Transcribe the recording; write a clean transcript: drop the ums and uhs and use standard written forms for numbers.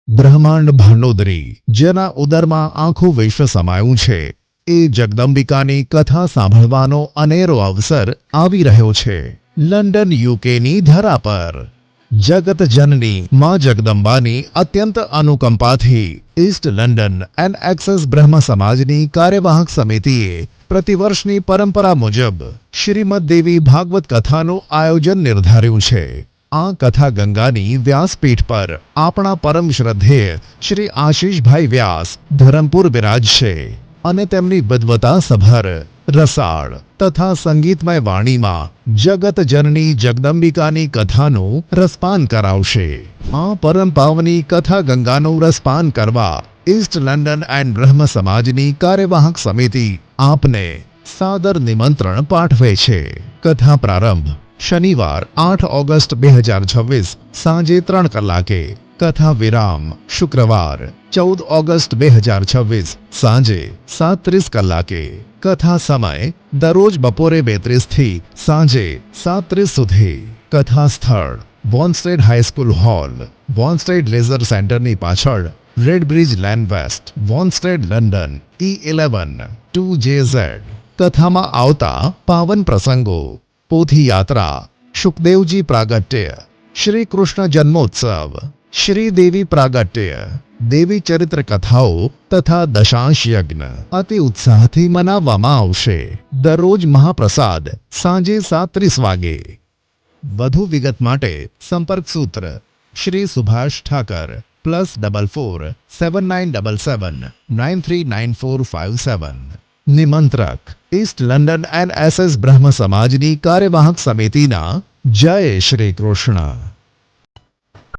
બ્રહ્માંડ ભાંડોદરી, જેના ઉદરમાં આખું વિશ્વ સમાયું છે, એ જગદંબિકાની કથા સાંભળવાનો અનેરો અવસર આવી રહ્યો છે. લંડન યુકેની ધરા પર જગત જનની માં જગદંબાની અત્યંત અનુકંપાથી ઈસ્ટ લંડન એન્ડ એક્સેસ બ્રહ્મ સમાજની કાર્યવાહક સમિતિએ પ્રતિવર્ષની પરંપરા મુજબ શ્રીમદ દેવી ભાગવત કથાનું આયોજન નિર્ધાર્યું છે. આ કથા ગંગાની વ્યાસપીઠ પર આપણા પરમ શ્રદ્ધેય શ્રી આશીષભાઈ વ્યાસ ધરમપુર બિરાજશે અને તેમની વિદ્વતા સભર, રસાળ તથા સંગીતમય વાણીમાં જગત જનની જગદંબિકાની કથાનું રસપાન કરાવશે. આ પરમ પાવની કથા ગંગાનું રસપાન કરવા ઈસ્ટ લંડન એન્ડ બ્રહ્મ સમાજની કાર્યવાહક સમિતિ આપને સાદર નિમંત્રણ પાઠવે છે. કથા પ્રારંભ શનિવાર 8 ઓગસ્ટ 2026 સાંજે 3 કલાકે. કથા વિરામ શુક્રવાર 14 ઓગસ્ટ 2026 સાંજે 7:30 કલાકે. કથા સમય દરરોજ બપોરે 32 થી સાંજે 7:30 સુધી. કથા સ્થળ Wanstead high school hall, Wanstead leisure સેન્ટરની પાછળ, red bridge lane west, Wanstead London E11 2JZ. કથામાં આવતા પાવન પ્રસંગો: પોથી યાત્રા, સુખદેવજી પ્રાગટ્ય, શ્રી કૃષ્ણ જન્મોત્સવ, શ્રી દેવી પ્રાગટ્ય, દેવી ચરિત્ર કથાઓ તથા દશાંશ યજ્ઞ અતિ ઉત્સાહથી મનાવવામાં આવશે. દરરોજ મહાપ્રસાદ સાંજે 7:30 વાગે. વધુ વિગત માટે સંપર્ક સૂત્ર શ્રી સુભાષ ઠાકર +44 7977 939457. નિમંત્રક east London and SS Brahm સમાજની કાર્યવાહક સમિતિના જય શ્રી કૃષ્ણ.